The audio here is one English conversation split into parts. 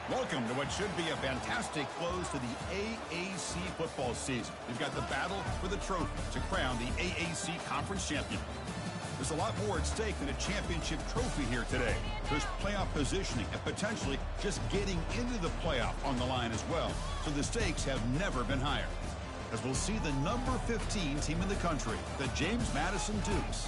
Welcome to what should be a fantastic close to the AAC football season. You've got the battle for the trophy to crown the AAC Conference champion. There's a lot more at stake than a championship trophy here today. There's playoff positioning and potentially just getting into the playoff on the line as well. So the stakes have never been higher. As we'll see the number 15 team in the country, the James Madison Dukes,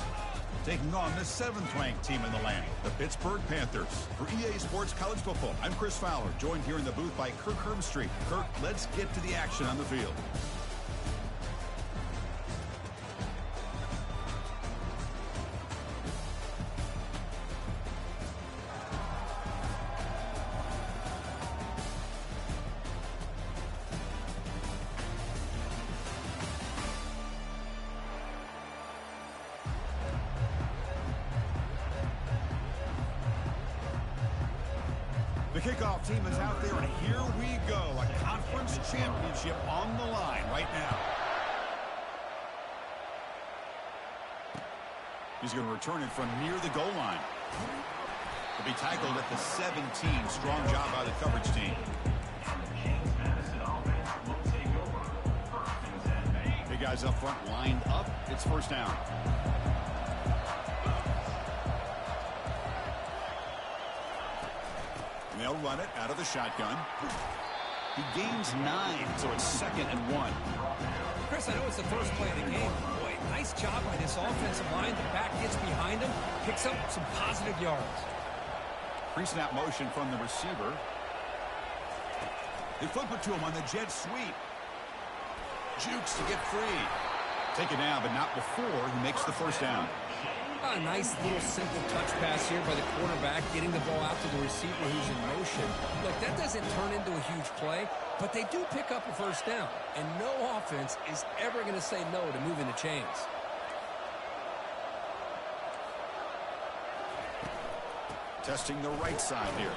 taking on the 7th-ranked team in the land, the Pittsburgh Panthers. For EA Sports College Football, I'm Chris Fowler, joined here in the booth by Kirk Herbstreit. Kirk, let's get to the action on the field. The kickoff team is out there, and here we go. A conference championship on the line right now. He's going to return it from near the goal line. He'll be tackled at the 17. Strong job by the coverage team. Big guys up front lined up. It's first down. They'll run it out of the shotgun. He gains 9, so it's 2nd and 1. Chris, I know it's the first play of the game. Boy, nice job by this offensive line. The back gets behind him, picks up some positive yards. Pre-snap motion from the receiver. They flip it to him on the jet sweep. Jukes to get free. Take it down, but not before he makes the first down. A nice little simple touch pass here by the quarterback, getting the ball out to the receiver who's in motion. Look, that doesn't turn into a huge play, but they do pick up a first down. And no offense is ever going to say no to moving the chains. Testing the right side here.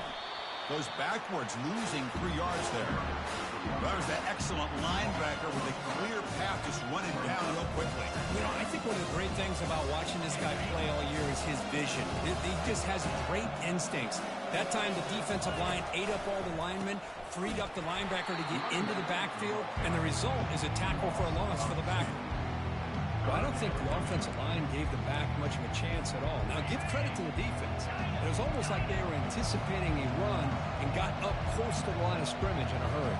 Goes backwards, losing 3 yards there. There's that excellent linebacker with a clear path just running down real quickly. You know, I think one of the great things about watching this guy play all year is his vision. He just has great instincts. That time the defensive line ate up all the linemen, freed up the linebacker to get into the backfield, and the result is a tackle for a loss for the backer. Well, I don't think the offensive line gave the back much of a chance at all. Now, give credit to the defense. It was almost like they were anticipating a run and got up close to the line of scrimmage in a hurry.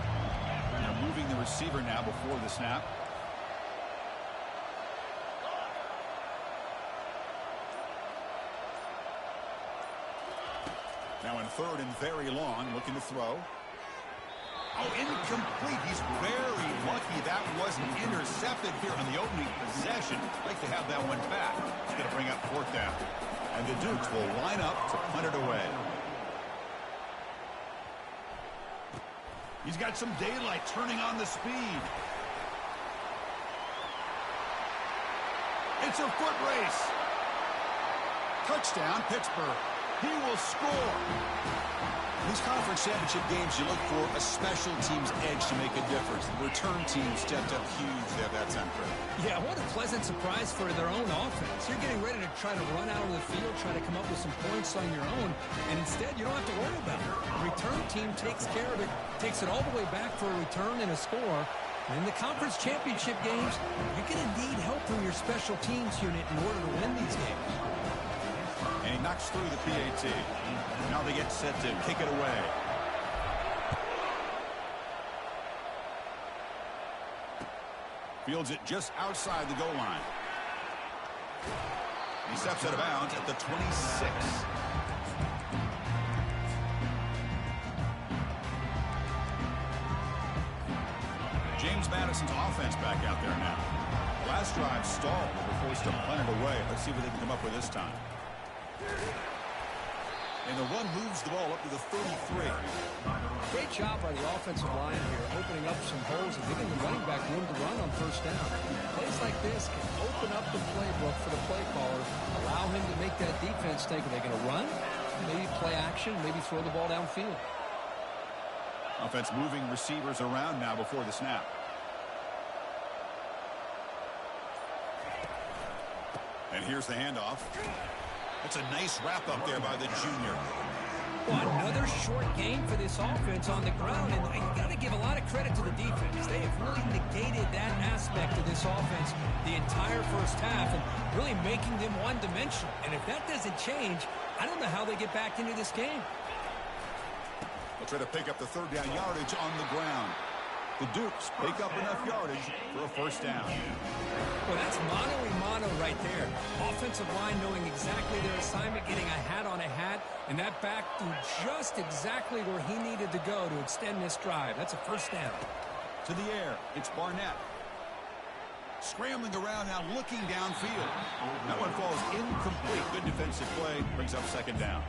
They're moving the receiver now before the snap. Now in 3rd and very long, looking to throw. Oh, incomplete. He's very lucky that wasn't intercepted here on the opening possession. Like to have that one back. It's going to bring up 4th down. And the Dukes will line up to punt it away. He's got some daylight turning on the speed. It's a foot race. Touchdown, Pittsburgh. He will score. In these conference championship games, you look for a special team's edge to make a difference. The return team stepped up huge there that time, Chris. Yeah, what a pleasant surprise for their own offense. You're getting ready to try to run out of the field, try to come up with some points on your own, and instead you don't have to worry about it. The return team takes care of it, takes it all the way back for a return and a score. And in the conference championship games, you're going to need help from your special teams unit in order to win these games. And he knocks through the PAT. Now they get set to kick it away. Fields it just outside the goal line. He steps out of bounds at the 26. James Madison's offense back out there now. Last drive stalled. They were forced to punt it away. Let's see what they can come up with this time. And the run moves the ball up to the 33. Great job by the offensive line here, opening up some holes and giving the running back room to run on first down. Plays like this can open up the playbook for the play caller, allow him to make that defense think, are they going to run? Maybe play action, maybe throw the ball downfield. Offense moving receivers around now before the snap. And here's the handoff. That's a nice wrap up there by the junior. Well, another short game for this offense on the ground, and you got to give a lot of credit to the defense. They have really negated that aspect of this offense the entire first half and really making them one-dimensional. And if that doesn't change, I don't know how they get back into this game. They'll try to pick up the third down yardage on the ground. The Dukes pick up enough yardage for a first down. Well, that's mano-a-mano right there. Offensive line knowing exactly their assignment, getting a hat on a hat, and that back threw just exactly where he needed to go to extend this drive. That's a first down. To the air, it's Barnett. Scrambling around now, looking downfield. That one falls incomplete. Good defensive play. Brings up second down.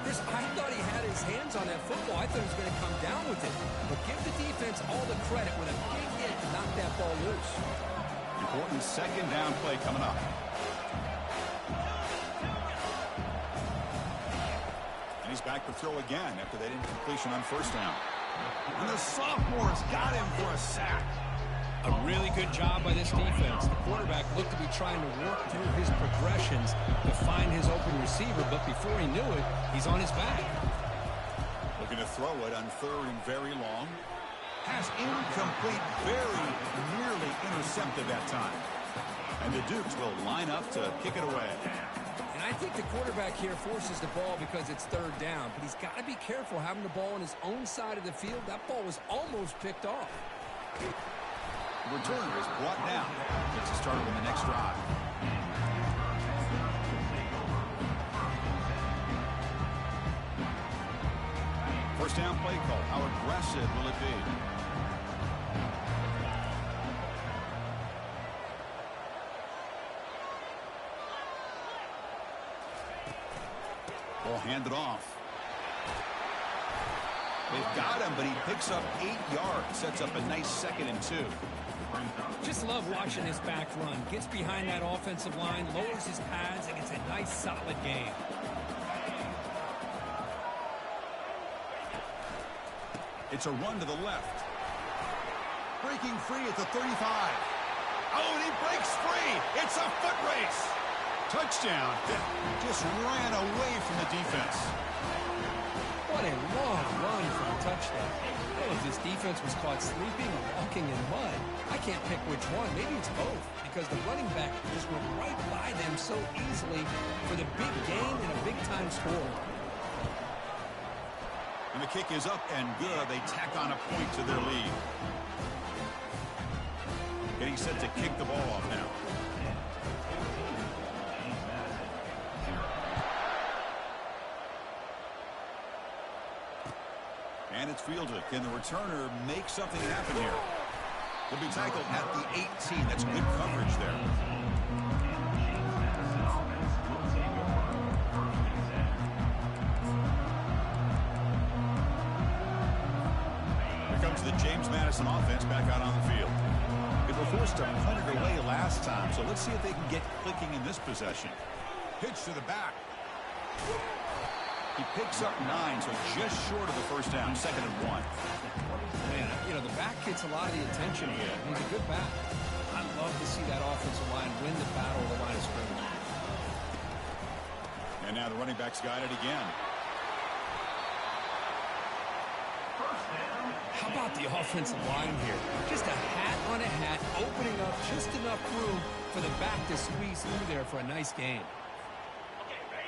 I thought he had his hands on that football. I thought he was going to come down with it. But give the defense all the credit with a big hit to knock that ball loose. Important second down play coming up. And he's back to throw again after that incompletion on first down. And the sophomore's got him for a sack. A really good job by this defense. The quarterback looked to be trying to work through his progressions to find his open receiver, but before he knew it, he's on his back. Looking to throw it on third and very long. Pass incomplete, very nearly intercepted that time. And the Dukes will line up to kick it away. And I think the quarterback here forces the ball because it's third down, but he's got to be careful having the ball on his own side of the field. That ball was almost picked off. The returner is brought down. Gets us started on the next drive. First down play call. How aggressive will it be? Ball handed off. They've got him, but he picks up 8 yards. Sets up a nice 2nd and 2. Just love watching this back run. Gets behind that offensive line, lowers his pads, and it's a nice, solid game. It's a run to the left. Breaking free at the 35. Oh, and he breaks free. It's a foot race. Touchdown. Just ran away from the defense. What a long run for a touchdown. Well, if this defense was caught sleeping or walking in mud, I can't pick which one. Maybe it's both, because the running back just went right by them so easily for the big gain and a big-time score. And the kick is up and good. They tack on a point to their lead. Getting set to kick the ball off now. And it's fielded. Can the returner make something happen here? Will be tackled at the 18. That's good coverage there. Here comes the James Madison offense back out on the field. They were forced to punt it away last time, so let's see if they can get clicking in this possession. Pitch to the back. He picks up 9, so just short of the first down, 2nd and 1. Man, you know, the back gets a lot of the attention here. He's a good back. I'd love to see that offensive line win the battle of the line of scrimmage. And now the running back's got it again. How about the offensive line here? Just a hat on a hat, opening up just enough room for the back to squeeze through there for a nice gain.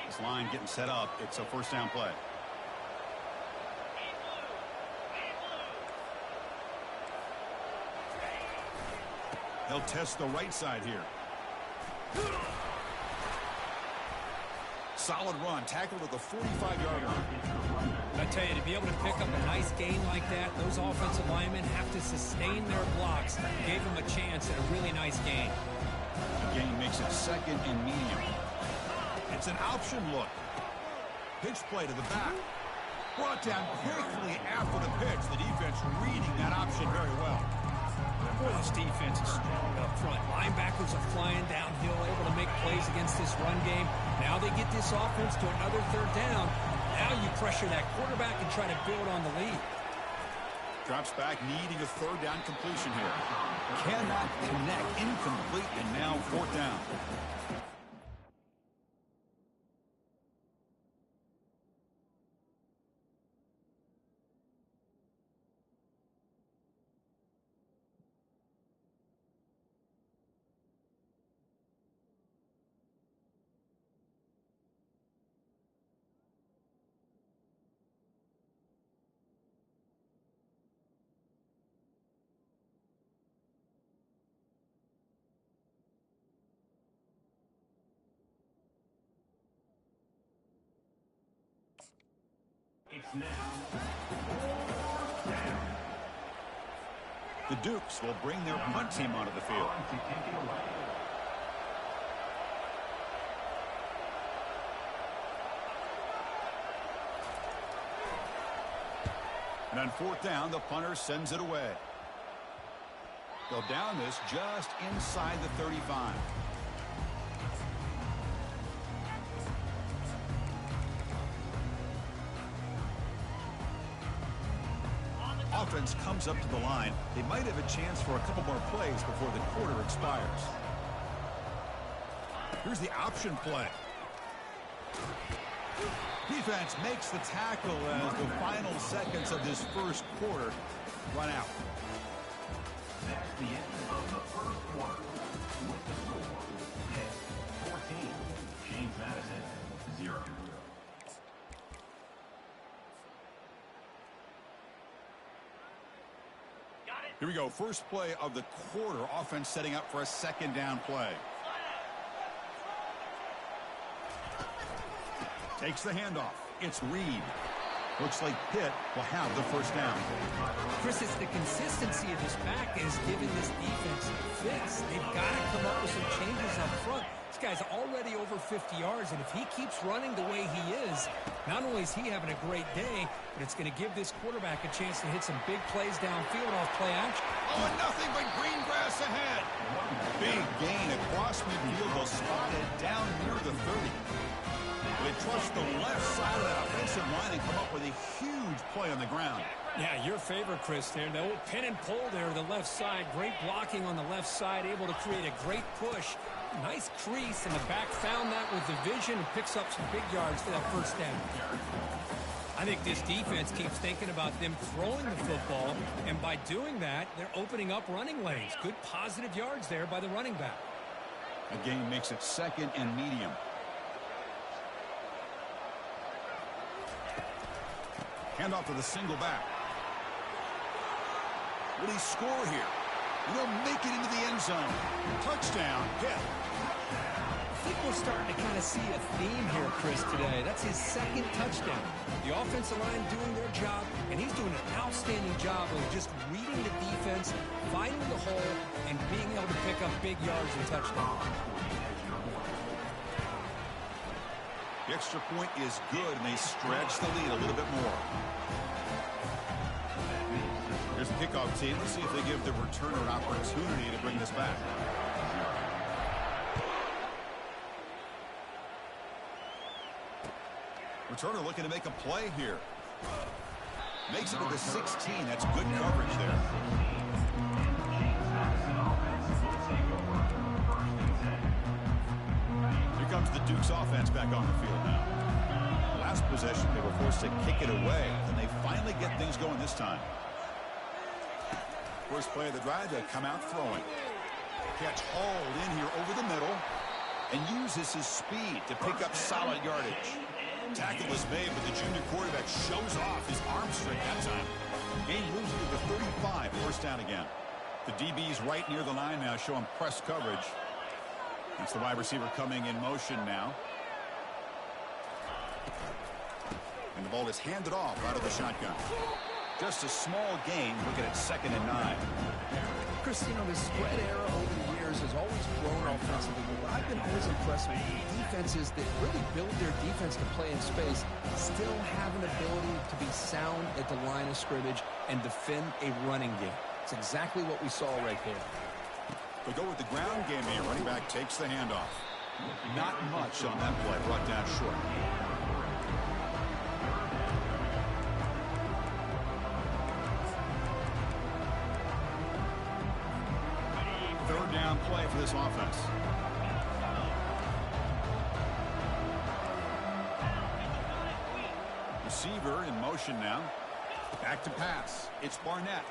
This line getting set up. It's a first down play. They'll test the right side here. Solid run. Tackled at the 45-yard line. I tell you, to be able to pick up a nice gain like that, those offensive linemen have to sustain their blocks. Gave them a chance at a really nice gain. The gain makes it 2nd and medium. It's an option look. Pitch play to the back. Brought down quickly after the pitch. The defense reading that option very well. Boy, this defense is strong up front. Linebackers are flying downhill, able to make plays against this run game. Now they get this offense to another third down. Now you pressure that quarterback and try to build on the lead. Drops back, needing a third down completion here. Cannot connect. Incomplete, and now 4th down. The Dukes will bring their punt team onto the field. And on fourth down, the punter sends it away. They'll down this just inside the 35. Offense comes up to the line. They might have a chance for a couple more plays before the quarter expires. Here's the option play. Defense makes the tackle as the final seconds of this first quarter run out. That's the end of the first quarter. With the score, Pitt 14, James Madison 0. Here we go. First play of the quarter. Offense setting up for a second down play. Takes the handoff. It's Reed. Looks like Pitt will have the first down. Chris, it's the consistency of this back is giving this defense fits. They've got to come up with some changes up front. This guy's already over 50 yards, and if he keeps running the way he is, not only is he having a great day, but it's going to give this quarterback a chance to hit some big plays downfield off play action. Oh, and nothing but green grass ahead. Big gain across midfield. They'll spot it down near the 30. They trust the left side of that offensive line and come up with a huge play on the ground. Yeah, your favorite, Chris, there. The old pin and pull there, the left side. Great blocking on the left side, able to create a great push. Nice crease, and the back found that with the vision and picks up some big yards for that first down. I think this defense keeps thinking about them throwing the football, and by doing that, they're opening up running lanes. Good positive yards there by the running back. The game makes it second and medium. Handoff to the single back. Will he score here? He'll make it into the end zone. Touchdown, Pitt. I think we're starting to kind of see a theme here, Chris, today. That's his second touchdown. The offensive line doing their job, and he's doing an outstanding job of just reading the defense, finding the hole, and being able to pick up big yards and touchdowns. The extra point is good, and they stretch the lead a little bit more. Here's the kickoff team. Let's see if they give the returner an opportunity to bring this back. Returner looking to make a play here. Makes it to the 16. That's good coverage there. Here comes the Dukes offense back on the field now. Last possession, they were forced to kick it away, and they finally get things going this time. First play of the drive, they come out throwing. Catch hauled in here over the middle and uses his speed to pick up solid yardage. Tackle was made, but the junior quarterback shows off his arm strength that time. Gain moves to the 35, first down again. The DB's right near the line now, showing press coverage. That's the wide receiver coming in motion now. And the ball is handed off out of the shotgun. Just a small gain, looking at 2nd and 9. Chris, you know, the spread era over the years has always grown offensively, but I've been always impressed with defenses that really build their defense to play in space, still have an ability to be sound at the line of scrimmage and defend a running game. It's exactly what we saw right there. They go with the ground game here. Running back takes the handoff. Not much on that play, brought down short. Third down play for this offense. Receiver in motion now. Back to pass. It's Barnett.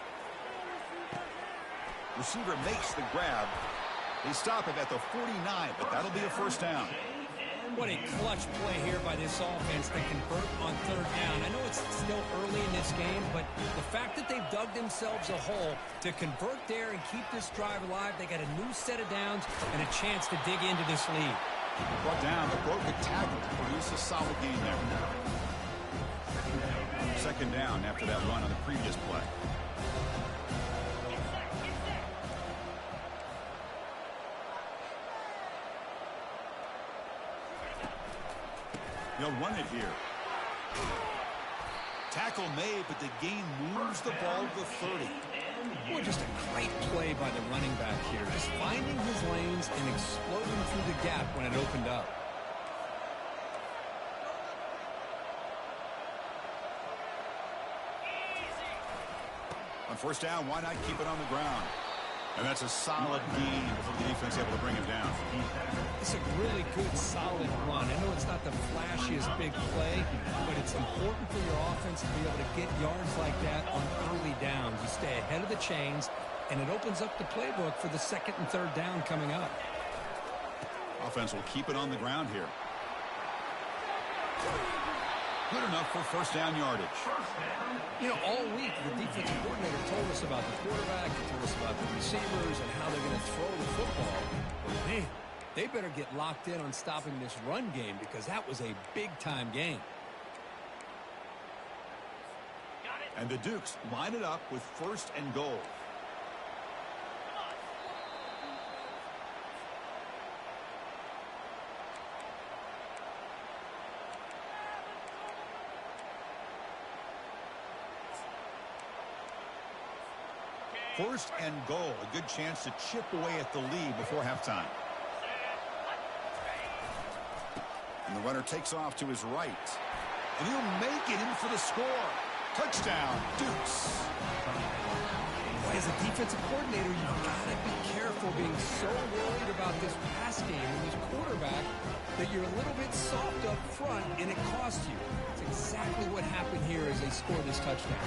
Receiver makes the grab. They stop it at the 49, but that'll be a first down. What a clutch play here by this offense to convert on third down. I know it's still early in this game, but the fact that they've dug themselves a hole to convert there and keep this drive alive, they got a new set of downs and a chance to dig into this lead. Brought down, but broke the tackle to produce a solid gain there. Second down after that run on the previous play. They'll run it here. Tackle made, but the gain moves the ball to the 30. Boy, just a great play by the running back here. Just finding his lanes and exploding through the gap when it opened up. On first down, why not keep it on the ground? And that's a solid gain before the defense able to bring him down. It's a really good, solid run. I know it's not the flashiest big play, but it's important for your offense to be able to get yards like that on early downs. You stay ahead of the chains, and it opens up the playbook for the second and third down coming up. Offense will keep it on the ground here. Good enough for first down yardage. You know, all week the defensive coordinator told us about the quarterback, he told us about the receivers and how they're going to throw the football. But man, they better get locked in on stopping this run game because that was a big-time game. And the Dukes line it up with first and goal. First and goal, a good chance to chip away at the lead before halftime. And the runner takes off to his right. And he'll make it in for the score. Touchdown, Dukes. Boy, as a defensive coordinator, you've got to be careful being so worried about this pass game and this quarterback that you're a little bit soft up front and it costs you. It's exactly what happened here as they scored this touchdown.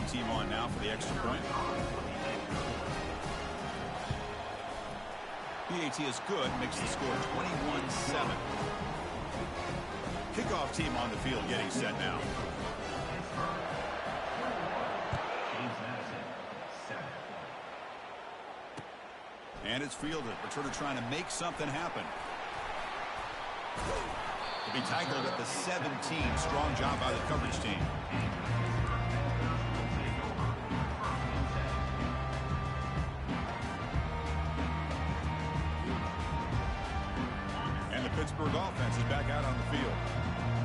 Team on now for the extra point. PAT is good, makes the score 21-7. Kickoff team on the field getting set now. And it's fielded. Returner trying to make something happen. To be tackled at the 17. Strong job by the coverage team. Pittsburgh offense is back out on the field.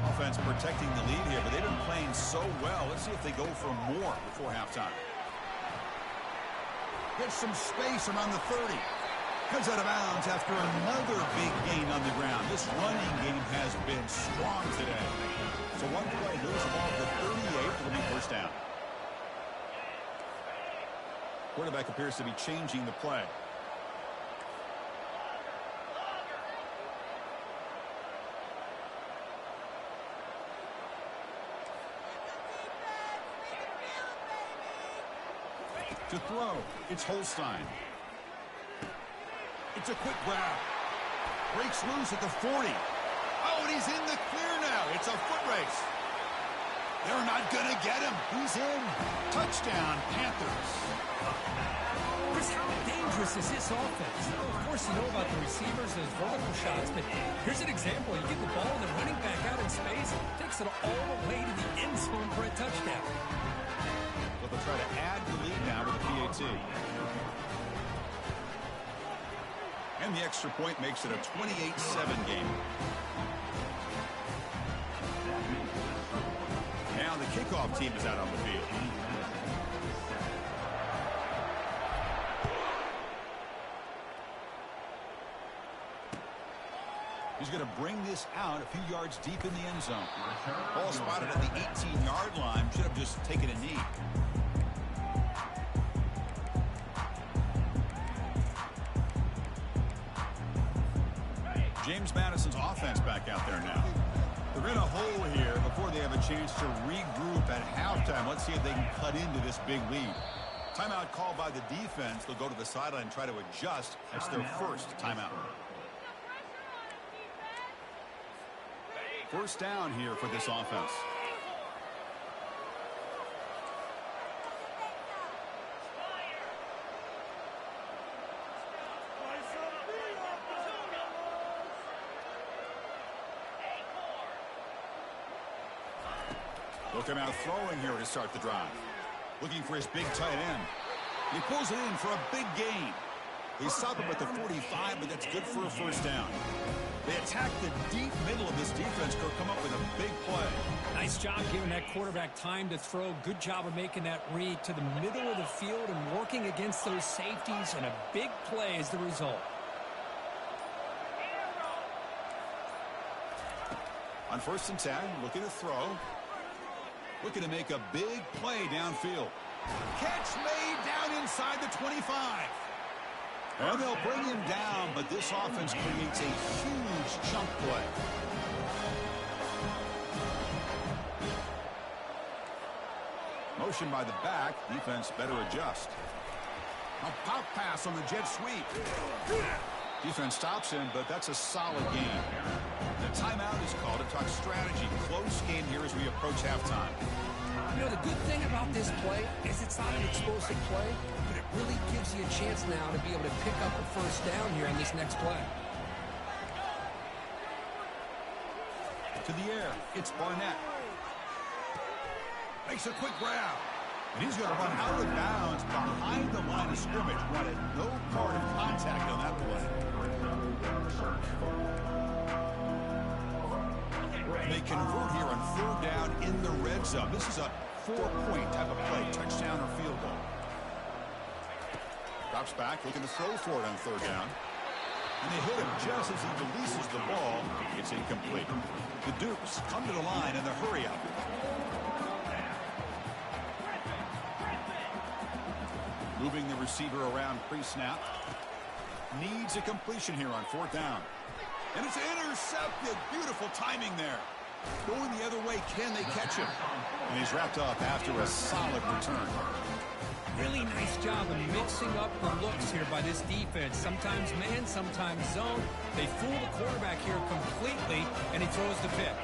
Offense protecting the lead here, but they've been playing so well. Let's see if they go for more before halftime. Gets some space around the 30. Cuts out of bounds after another big gain on the ground. This running game has been strong today. So one play moves the ball to the 38. It'll be first down. Quarterback appears to be changing the play. To throw, it's Holstein. It's a quick grab. Breaks loose at the 40. Oh, and he's in the clear now. It's a foot race. They're not going to get him. He's in. Touchdown, Panthers. Chris, how dangerous is this offense? Of course, you know about the receivers, those vertical shots, but here's an example. You get the ball, and the running back out in space, takes it all the way to the end zone for a touchdown. They'll try to add the lead now with the PAT. And the extra point makes it a 28-7 game. Now the kickoff team is out on the field. He's going to bring this out a few yards deep in the end zone. Ball spotted at the 18-yard line. Should have just taken a knee. James Madison's offense back out there now. They're in a hole here before they have a chance to regroup at halftime. Let's see if they can cut into this big lead. Timeout called by the defense. They'll go to the sideline and try to adjust. That's their first timeout. First down here for this offense. He'll come out throwing here to start the drive. Looking for his big tight end. He pulls it in for a big gain. They stop him at the 45, but that's good for a first down. They attack the deep middle of this defense to come up with a big play. Nice job giving that quarterback time to throw. Good job of making that read to the middle of the field and working against those safeties, and a big play is the result. On 1st and 10, looking to throw. Looking to make a big play downfield. Catch made down inside the 25. And they'll bring him down, but this offense creates a huge chunk play. Motion by the back. Defense better adjust. A pop pass on the jet sweep. Defense stops him, but that's a solid game. The timeout is called to talk strategy. Close game here as we approach halftime. You know, the good thing about this play is it's not an explosive play, but it really gives you a chance now to be able to pick up a first down here on this next play. To the air, it's Barnett. Makes a quick grab. And he's going to run out of bounds behind the line of scrimmage. Wanted no part of contact on that play. And they convert here on 3rd down in the red zone. This is a 4-point type of play, touchdown or field goal. Drops back, looking to throw for it on 3rd down. And they hit him just as he releases the ball. It's incomplete. The Dukes come to the line in the hurry-up. Moving the receiver around pre-snap. Needs a completion here on 4th down. And it's intercepted. Beautiful timing there. Going the other way, can they catch him? And he's wrapped up after a solid return. Really nice job of mixing up the looks here by this defense. Sometimes man, sometimes zone. They fool the quarterback here completely, and he throws the pick.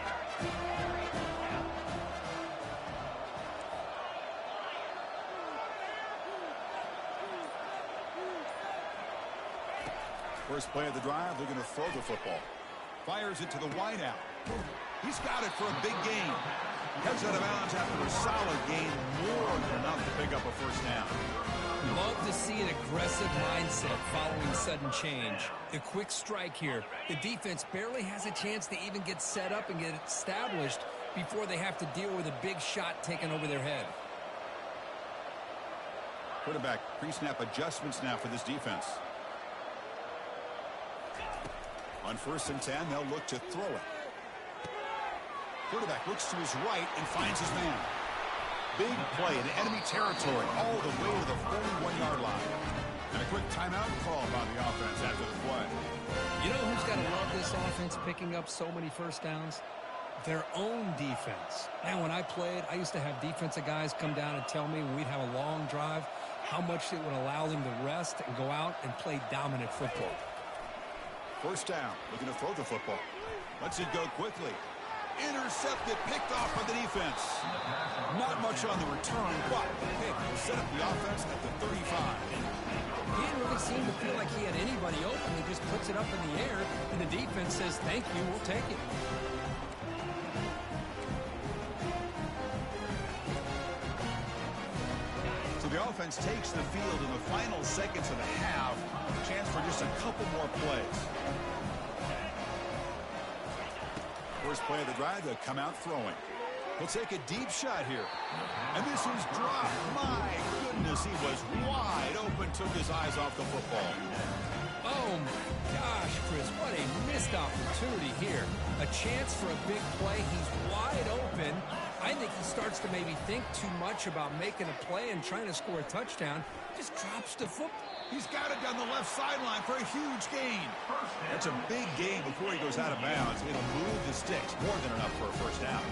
First play of the drive, they're going to throw the football. Fires it to the wideout. He's got it for a big gain. Heads out of bounds after a solid gain, more than enough to pick up a first down. Love to see an aggressive mindset following sudden change. The quick strike here. The defense barely has a chance to even get set up and get established before they have to deal with a big shot taken over their head. Quarterback pre-snap adjustments now for this defense. On 1st and 10, they'll look to throw it. Quarterback looks to his right and finds his man. Big play in enemy territory all the way to the 41-yard line. And a quick timeout call by the offense after the play. You know who's got to love this offense picking up so many first downs? Their own defense. Man, when I played, I used to have defensive guys come down and tell me when we'd have a long drive how much it would allow them to rest and go out and play dominant football. First down, looking to throw the football. Lets it go quickly. Intercepted, picked off by the defense. Not much on the return, but hey, will set up the offense at the 35. He didn't really seem to feel like he had anybody open. He just puts it up in the air, and the defense says, thank you, we'll take it. So the offense takes the field in the final seconds of the half. A chance for just a couple more plays. First play of the drive, they'll come out throwing. He'll take a deep shot here. And this is dropped. My goodness, he was wide open, took his eyes off the football. Oh, my gosh, Chris, what a missed opportunity here. A chance for a big play. He's wide open. I think he starts to maybe think too much about making a play and trying to score a touchdown. Just drops the football. He's got it down the left sideline for a huge gain. That's a big gain before he goes out of bounds. It'll move the sticks. More than enough for a first down.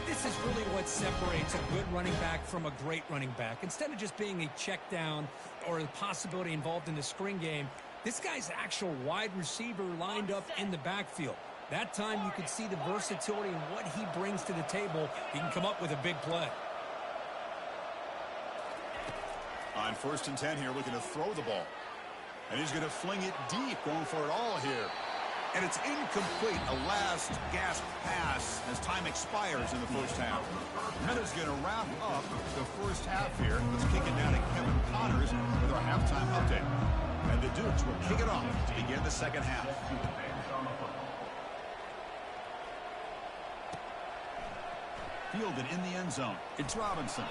This is really what separates a good running back from a great running back. Instead of just being a check down or the possibility involved in the screen game, this guy's actual wide receiver lined up in the backfield. That time you could see the versatility and what he brings to the table. He can come up with a big play. On 1st and 10 here, looking to throw the ball. And he's going to fling it deep, going for it all here. And it's incomplete, a last gasp pass as time expires in the first half. Minutes going to wrap up the first half here. Let's kick it down to Kevin Connors with our halftime update. And the Dukes will kick it off to begin the second half. Fielded in the end zone. It's Robinson.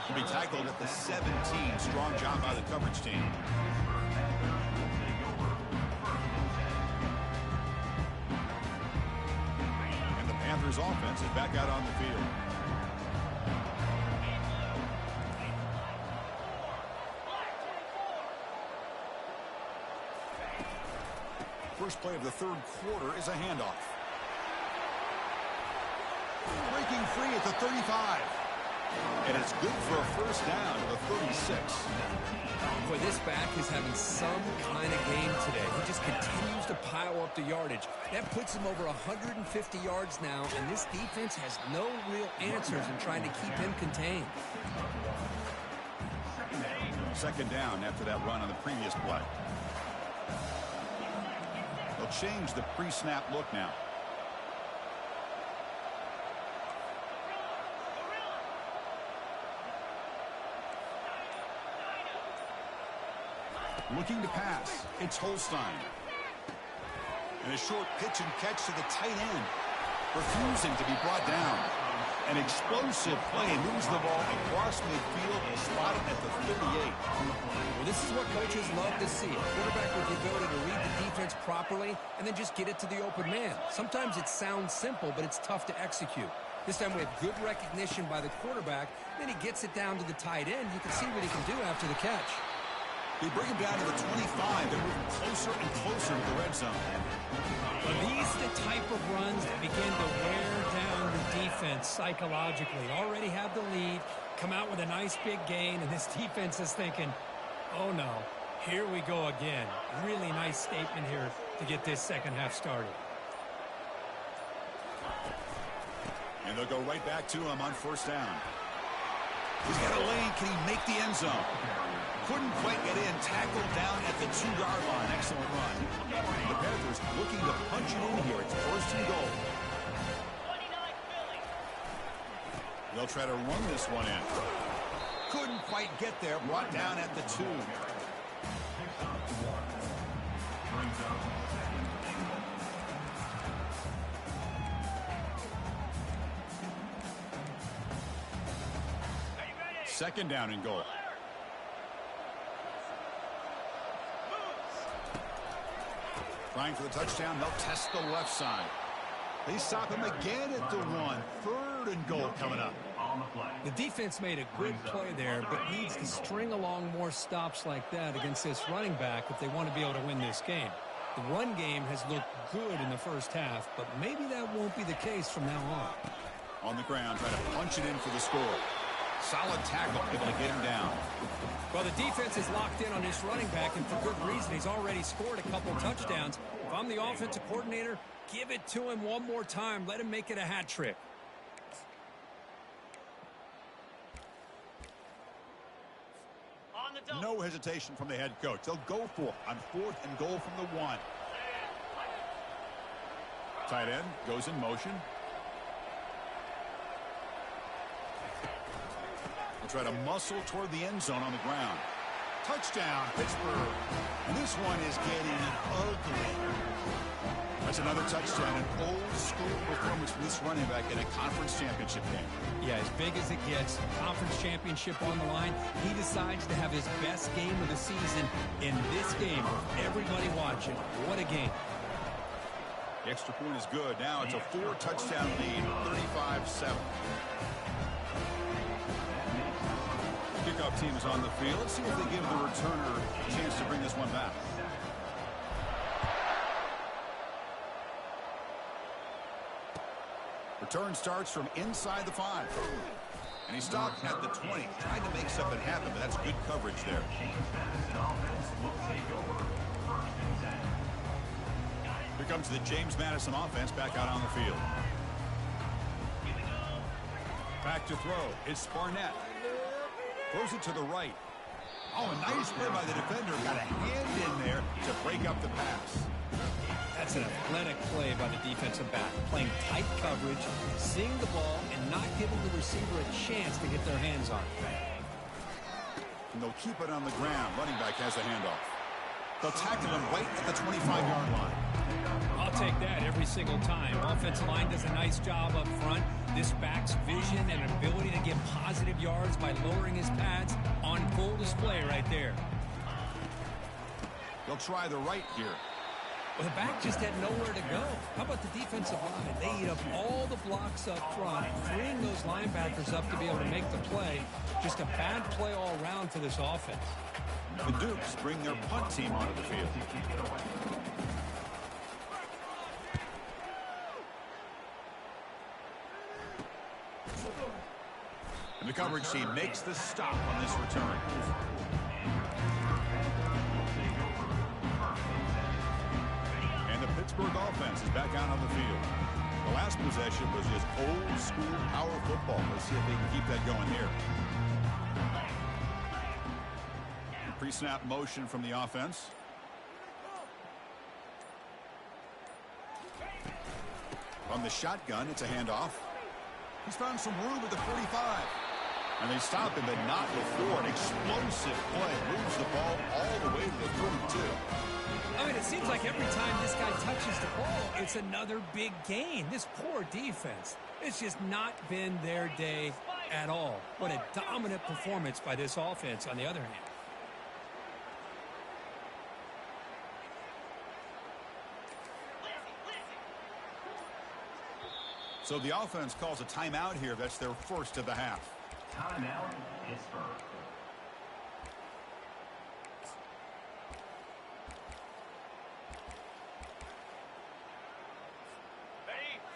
He'll be tackled at the 17. Strong job by the coverage team. And the Panthers offense is back out on the field. First play of the third quarter is a handoff. Breaking free at the 35. And it's good for a first down to the 36. Boy, this back is having some kind of game today. He just continues to pile up the yardage. That puts him over 150 yards now, and this defense has no real answers in trying to keep him contained. Second down after that run on the previous play. They'll change the pre-snap look now. Looking to pass. It's Holstein. And a short pitch and catch to the tight end. Refusing to be brought down. An explosive play moves the ball across midfield and spotted at the 38. Well, this is what coaches love to see. A quarterback with the ability to read the defense properly and then just get it to the open man. Sometimes it sounds simple, but it's tough to execute. This time we have good recognition by the quarterback. Then he gets it down to the tight end. You can see what he can do after the catch. They bring him down to the 25. They're moving closer and closer to the red zone. Well, these are the type of runs that begin to wear down the defense psychologically. Already have the lead, come out with a nice big gain, and this defense is thinking, oh no, here we go again. Really nice statement here to get this second half started. And they'll go right back to him on first down. He's got a lane. Can he make the end zone? Couldn't quite get in. Tackled down at the 2-yard line. Excellent run. The Panthers looking to punch it in here. It's first and goal. They'll try to run this one in. Couldn't quite get there. Brought down at the 2. Second down and goal. Trying for the touchdown. They'll test the left side. They stop him again at the 1. Third and goal coming up. The defense made a good play there, but needs to string along more stops like that against this running back if they want to be able to win this game. The run game has looked good in the first half, but maybe that won't be the case from now on. On the ground, trying to punch it in for the score. Solid tackle, able to get him down. Well, the defense is locked in on this running back, and for good reason. He's already scored a couple touchdowns. If I'm the offensive coordinator, give it to him one more time. Let him make it a hat trick. No hesitation from the head coach. They'll go for it on fourth and goal from the 1. Tight end goes in motion. They'll try to muscle toward the end zone on the ground. Touchdown, Pittsburgh. And this one is getting ugly. That's another touchdown, an old-school performance from this running back in a conference championship game. Yeah, as big as it gets, conference championship on the line. He decides to have his best game of the season in this game. Everybody watching. What a game. The extra point is good. Now it's a 4-touchdown lead, 35-7. Kickoff team is on the field. Let's see if they give the returner a chance to bring this one back. Return starts from inside the 5. And he stopped at the 20. Tried to make something happen, but that's good coverage there. Here comes the James Madison offense back out on the field. Back to throw. It's Barnett. Throws it to the right. Oh, a nice play by the defender. Got a hand in there to break up the pass. That's an athletic play by the defensive back, playing tight coverage, seeing the ball, and not giving the receiver a chance to get their hands on it. And they'll keep it on the ground. Running back has a handoff. They'll tackle him right at the 25-yard line. I'll take that every single time. Offensive line does a nice job up front. This back's vision and ability to get positive yards by lowering his pads on full display right there. They'll try the right here. Well, the back just had nowhere to go. How about the defensive line? They eat up all the blocks up front, freeing those linebackers up to be able to make the play. Just a bad play all around for this offense. The Dukes bring their punt team onto the field. And the coverage team makes the stop on this return. And the Pittsburgh offense is back out on the field. The last possession was just old school power football. Let's see if they can keep that going here. Pre-snap motion from the offense. From the shotgun, it's a handoff. He's found some room at the 45. And they stop him, but not before. An explosive play moves the ball all the way to the 32. I mean, it seems like every time this guy touches the ball, it's another big gain. This poor defense, it's just not been their day at all. What a dominant performance by this offense on the other hand. So the offense calls a timeout here. That's their first of the half. Timeout, Pittsburgh.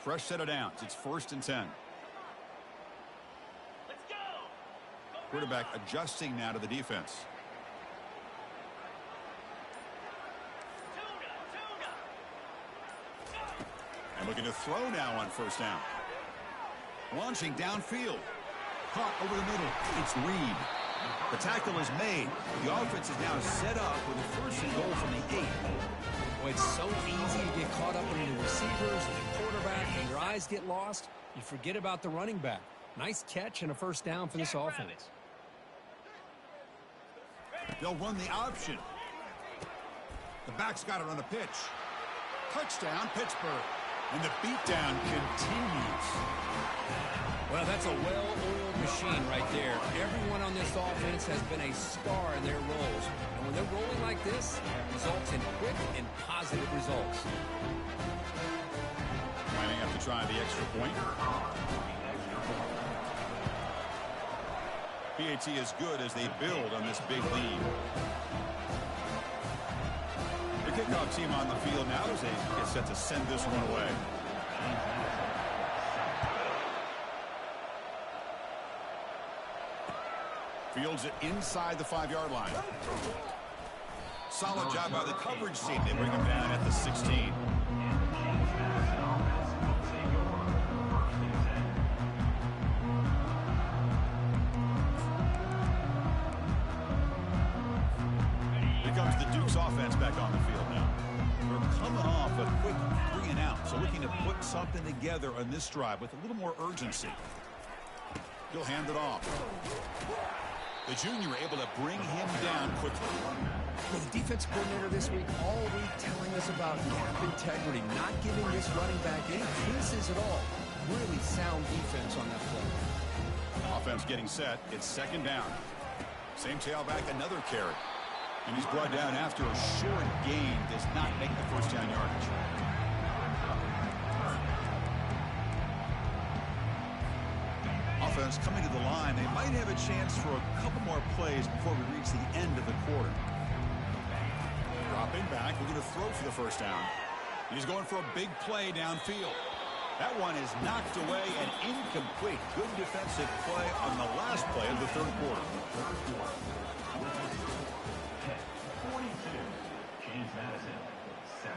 Fresh set of downs. It's 1st and 10. Let's go. Quarterback adjusting now to the defense. And looking to throw now on 1st down. Launching downfield. Caught over the middle. It's Reed. The tackle is made. The offense is now set up with a 1st and goal from the 8. Well, it's so easy to get caught up in the receivers and the quarterback, and your eyes get lost. You forget about the running back. Nice catch and a 1st down for this offense. They'll run the option. The back's got it on the pitch. Touchdown, Pittsburgh. And the beatdown continues. Well, that's a well-oiled machine right there. Everyone on this offense has been a star in their roles. And when they're rolling like this, it results in quick and positive results. Lining up to try the extra point. PAT is good as they build on this big lead. The kickoff team on the field now as they get set to send this one away. Fields it inside the 5-yard line. Solid job by the coverage team. They bring him down at the 16. Here comes the Dukes offense back on the field now. They're coming off a quick 3 and out, so looking to put something together on this drive with a little more urgency. He'll hand it off. The junior able to bring him down quickly. Well, the defense coordinator this week all week telling us about gap integrity, not giving this running back any creases at all. Really sound defense on that play. Offense getting set. It's 2nd down. Same tailback, another carry. And he's brought down after a short gain. Does not make the 1st down yardage. Offense coming to the line. They might have a chance for a couple more plays before we reach the end of the quarter. Dropping back. We're going to throw for the 1st down. He's going for a big play downfield. That one is knocked away and incomplete. Good defensive play on the last play of the 3rd quarter. 42. James Madison, 7.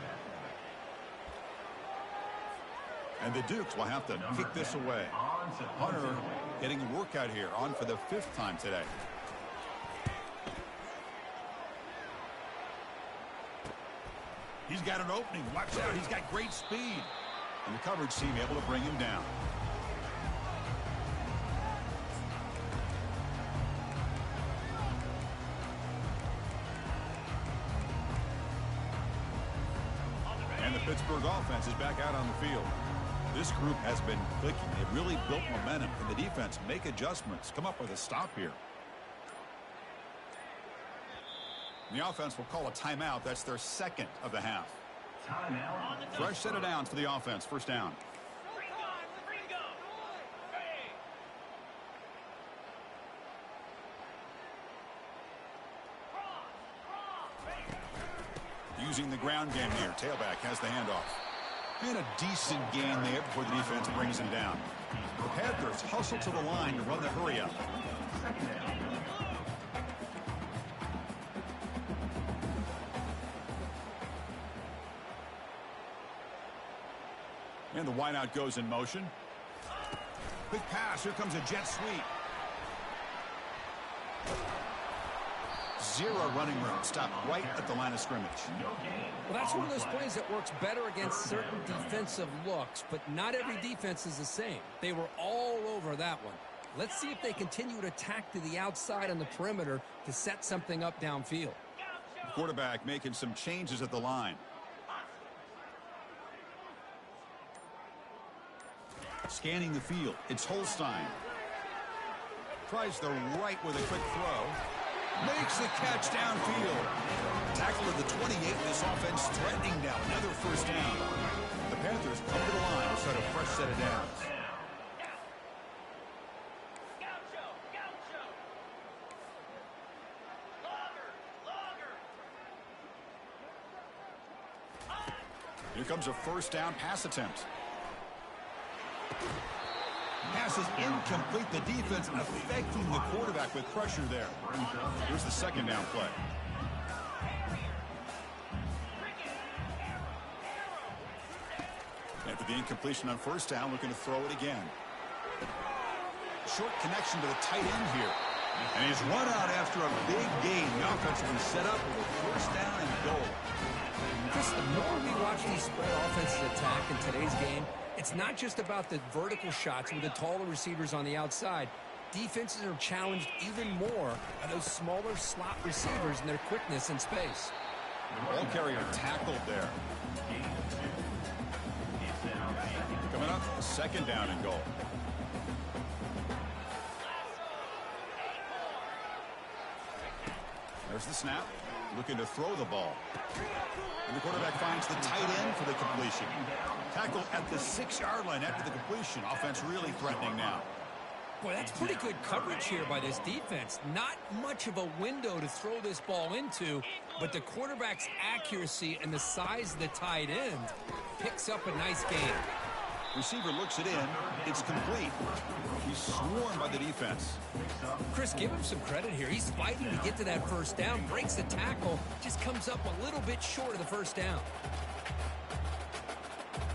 And the Dukes will have to kick this away. Hunter getting a workout here, on for the 5th time today. He's got an opening. Watch out. He's got great speed. And the coverage team able to bring him down. And the Pittsburgh offense is back out on the field. This group has been clicking. They've really built momentum. And the defense make adjustments. Come up with a stop here. And the offense will call a timeout. That's their second of the half. Timeout. Fresh set of downs for the offense. First down. Using the ground game here. Tailback has the handoff. And a decent gain there before the defense brings him down. The Panthers hustle to the line to run the hurry up. Second down. And the wideout goes in motion. Quick pass. Here comes a jet sweep. Zero running room. Stopped right at the line of scrimmage. Well, that's one of those plays that works better against certain defensive looks, but not every defense is the same. They were all over that one. Let's see if they continue to attack to the outside on the perimeter to set something up downfield. The quarterback making some changes at the line. Scanning the field. It's Holstein. Tries the right with a quick throw. Makes the catch downfield. Tackle at the 28. This offense threatening down. Another first down. The Panthers come to the line to start a fresh set of downs. Here comes a first down pass attempt. Pass is incomplete. The defense affecting the quarterback with pressure there. Here's the second down play. After the incompletion on first down, looking to throw it again. Short connection to the tight end here. And he's run out after a big gain. The offense will be set up with first down and goal. Chris, the more we watch these spread offenses attack in today's game, it's not just about the vertical shots with the taller receivers on the outside. Defenses are challenged even more by those smaller slot receivers and their quickness in space. Ball carrier tackled there. Coming up, second down and goal. There's the snap. Looking to throw the ball. And the quarterback finds the tight end for the completion. Tackle at the 6-yard line after the completion. Offense really threatening now. Boy, that's pretty good coverage here by this defense. Not much of a window to throw this ball into, but the quarterback's accuracy and the size of the tight end picks up a nice gain. Receiver looks it in. It's complete. He's swarmed by the defense. Chris, give him some credit here. He's fighting to get to that first down, breaks the tackle, just comes up a little bit short of the first down.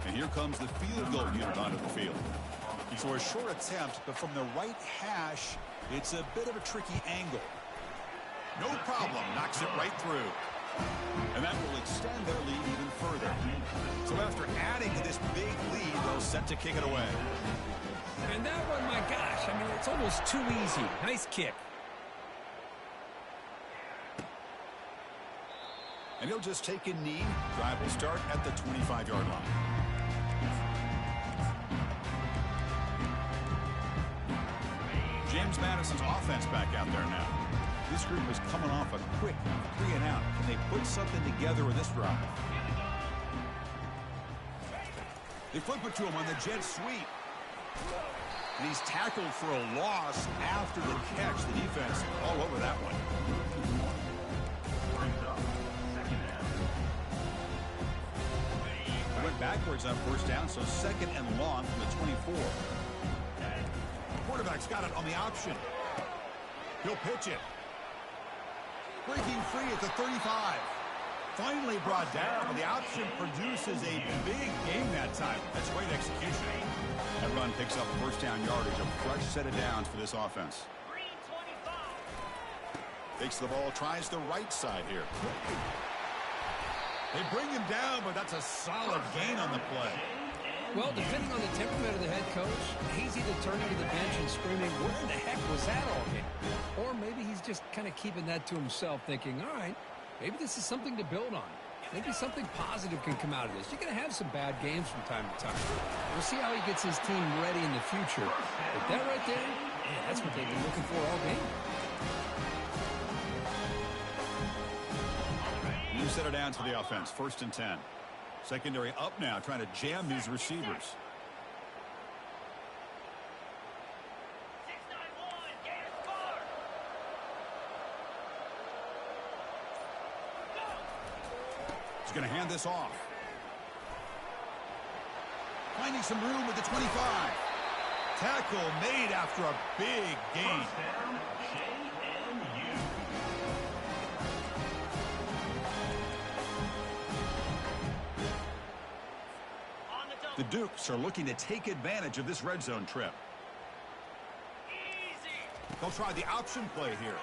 And here comes the field goal unit onto the field. So a short attempt, but from the right hash, it's a bit of a tricky angle. No problem. Knocks it right through. And that will extend their lead even further. So after adding to this big lead, they'll set to kick it away. And that one, my gosh, I mean, it's almost too easy. Nice kick. And he'll just take a knee. Drive will start at the 25-yard line. James Madison's offense back out there now. This group is coming off a quick 3-and-out. Can they put something together in this drive? They flip it to him on the jet sweep. And he's tackled for a loss after the catch. The defense all over that one. They went backwards on first down, so second and long from the 24. The quarterback's got it on the option. He'll pitch it. Breaking free at the 35. Finally brought down, but the option produces a big gain that time. That's great execution. That run picks up first down yardage, a fresh set of downs for this offense. Takes the ball, tries the right side here. They bring him down, but that's a solid gain on the play. Well, depending on the temperament of the head coach, he's either turning to the bench and screaming, where the heck was that all game? Or maybe he's just kind of keeping that to himself, thinking, all right, maybe this is something to build on. Maybe something positive can come out of this. You're going to have some bad games from time to time. We'll see how he gets his team ready in the future. But that right there, man, that's what they've been looking for all game. You set it down to the offense, 1st and 10. Secondary up now, trying to jam these receivers. He's going to hand this off. Finding some room with the 25. Tackle made after a big gain. JMU. The Dukes are looking to take advantage of this red zone trip. They'll try the option play here.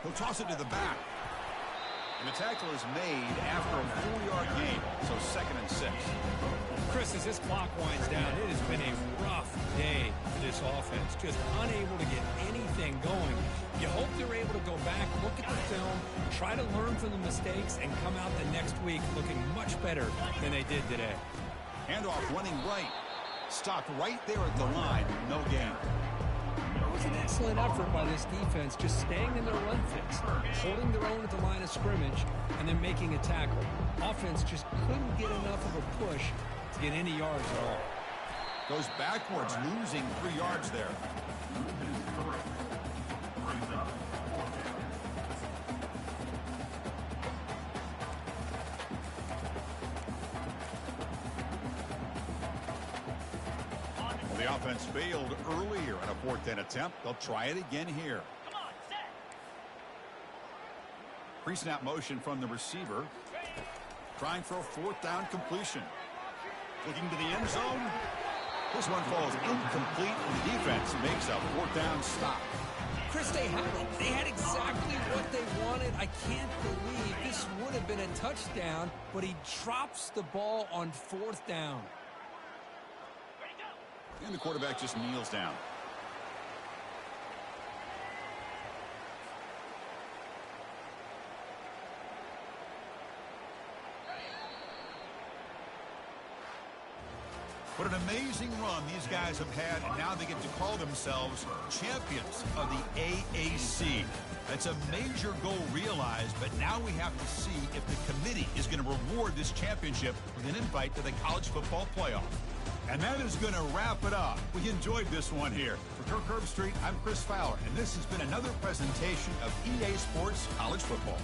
He'll toss it to the back. And the tackle is made after a 4-yard gain, so 2nd and 6. Chris, as this clock winds down, it has been a rough day for this offense. Just unable to get anything going. You hope they're able to go back, look at the film, try to learn from the mistakes, and come out the next week looking much better than they did today. Handoff running right. Stopped right there at the line. No gain. It was an excellent effort by this defense, just staying in their run fits, holding their own at the line of scrimmage, and then making a tackle. Offense just couldn't get enough of a push to get any yards at all. Goes backwards, losing 3 yards there. The offense failed earlier on a 4th and attempt. They'll try it again here. Pre-snap motion from the receiver. Trying for a 4th down completion. Looking to the end zone. This one falls incomplete, and the defense makes a 4th down stop. Chris, they had exactly what they wanted. I can't believe this would have been a touchdown, but he drops the ball on 4th down. And the quarterback just kneels down. What an amazing run these guys have had, and now they get to call themselves champions of the AAC. That's a major goal realized, but now we have to see if the committee is going to reward this championship with an invite to the college football playoff. And that is going to wrap it up. We enjoyed this one here. For Kirk Herbstreit, I'm Chris Fowler, and this has been another presentation of EA Sports College Football.